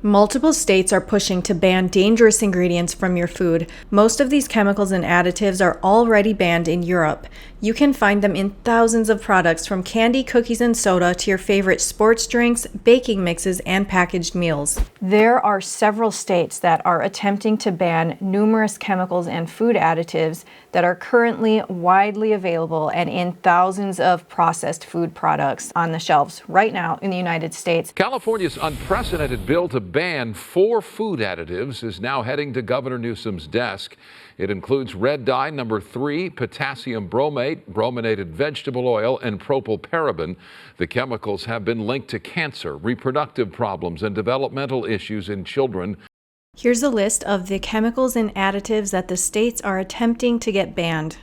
Multiple states are pushing to ban dangerous ingredients from your food. Most of these chemicals and additives are already banned in Europe. You can find them in thousands of products, from candy, cookies, and soda to your favorite sports drinks, baking mixes, and packaged meals. There are several states that are attempting to ban numerous chemicals and food additives that are currently widely available and in thousands of processed food products on the shelves right now in the United States. California's unprecedented bill to ban 4 food additives is now heading to Governor Newsom's desk. It includes red dye number 3, potassium bromate, brominated vegetable oil, and propylparaben. The chemicals have been linked to cancer, reproductive problems, and developmental issues in children. Here's a list of the chemicals and additives that the states are attempting to get banned.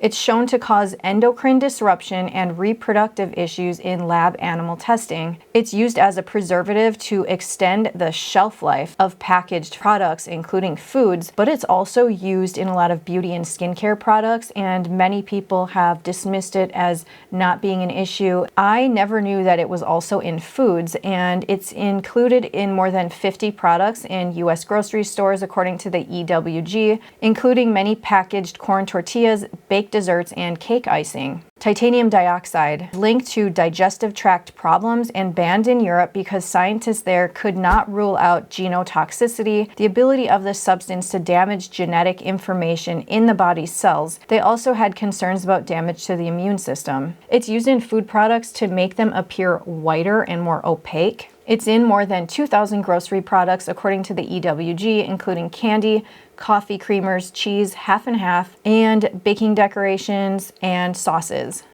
It's shown to cause endocrine disruption and reproductive issues in lab animal testing. It's used as a preservative to extend the shelf life of packaged products, including foods, but it's also used in a lot of beauty and skincare products, and many people have dismissed it as not being an issue. I never knew that it was also in foods, and it's included in more than 50 products in U.S. grocery stores, according to the EWG, including many packaged corn tortillas, baked desserts, and cake icing. Titanium dioxide, linked to digestive tract problems and banned in Europe because scientists there could not rule out genotoxicity, the ability of this substance to damage genetic information in the body's cells. They also had concerns about damage to the immune system. It's used in food products to make them appear whiter and more opaque. It's in more than 2,000 grocery products, according to the EWG, including candy, coffee creamers, cheese, half and half, and baking decorations and sauces.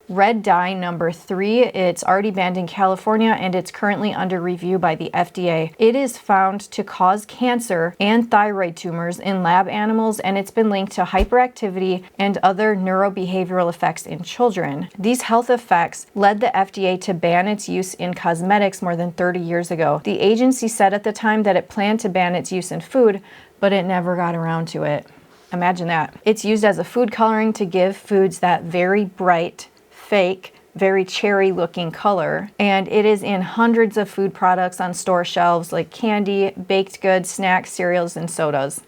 Red dye number 3, it's already banned in California and it's currently under review by the FDA. It is found to cause cancer and thyroid tumors in lab animals, and it's been linked to hyperactivity and other neurobehavioral effects in children. These health effects led the FDA to ban its use in cosmetics more than 30 years ago. The agency said at the time that it planned to ban its use in food, but it never got around to it. Imagine that. It's used as a food coloring to give foods that very bright, fake, very cherry looking color, and it is in hundreds of food products on store shelves like candy, baked goods, snacks, cereals, and sodas.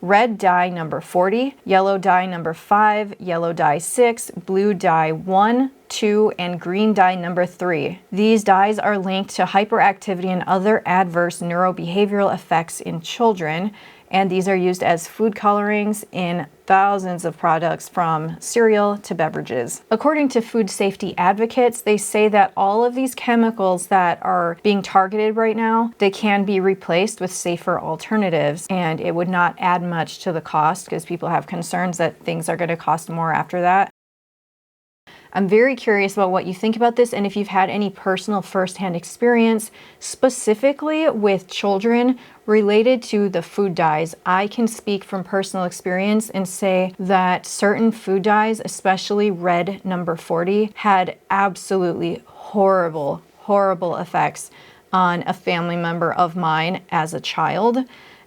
Red dye number 40, yellow dye number 5, yellow dye 6, blue dye 1, 2, and green dye number 3. These dyes are linked to hyperactivity and other adverse neurobehavioral effects in children, and these are used as food colorings in thousands of products, from cereal to beverages. According to food safety advocates, they say that all of these chemicals that are being targeted right now, they can be replaced with safer alternatives, and it would not add much to the cost because people have concerns that things are going to cost more after that. I'm very curious about what you think about this, and if you've had any personal firsthand experience, specifically with children related to the food dyes. I can speak from personal experience and say that certain food dyes, especially red number 40, had absolutely horrible effects on a family member of mine as a child,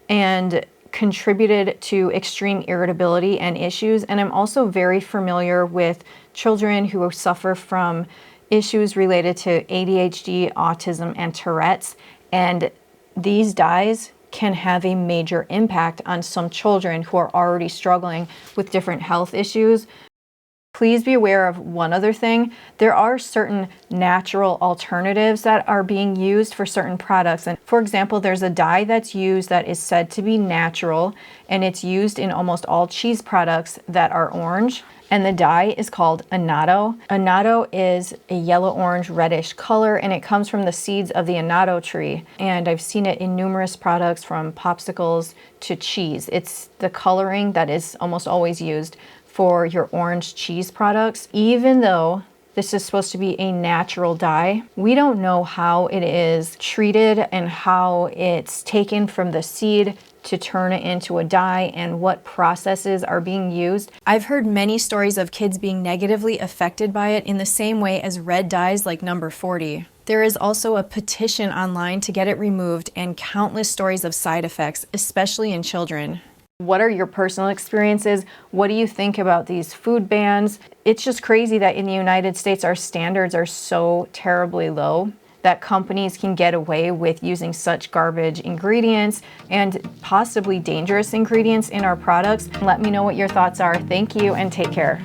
and contributed to extreme irritability and issues. And I'm also very familiar with children who suffer from issues related to ADHD, autism, and Tourette's. And these dyes can have a major impact on some children who are already struggling with different health issues. Please be aware of one other thing. There are certain natural alternatives that are being used for certain products. And for example, there's a dye that's used that is said to be natural, and it's used in almost all cheese products that are orange. And the dye is called annatto. Annatto is a yellow-orange reddish color, and it comes from the seeds of the annatto tree. And I've seen it in numerous products, from popsicles to cheese. It's the coloring that is almost always used for your orange cheese products. Even though this is supposed to be a natural dye, we don't know how it is treated and how it's taken from the seed to turn it into a dye and what processes are being used. I've heard many stories of kids being negatively affected by it in the same way as red dyes like number 40. There is also a petition online to get it removed, and countless stories of side effects, especially in children. What are your personal experiences? What do you think about these food bans? It's just crazy that in the United States, our standards are so terribly low that companies can get away with using such garbage ingredients and possibly dangerous ingredients in our products. Let me know what your thoughts are. Thank you and take care.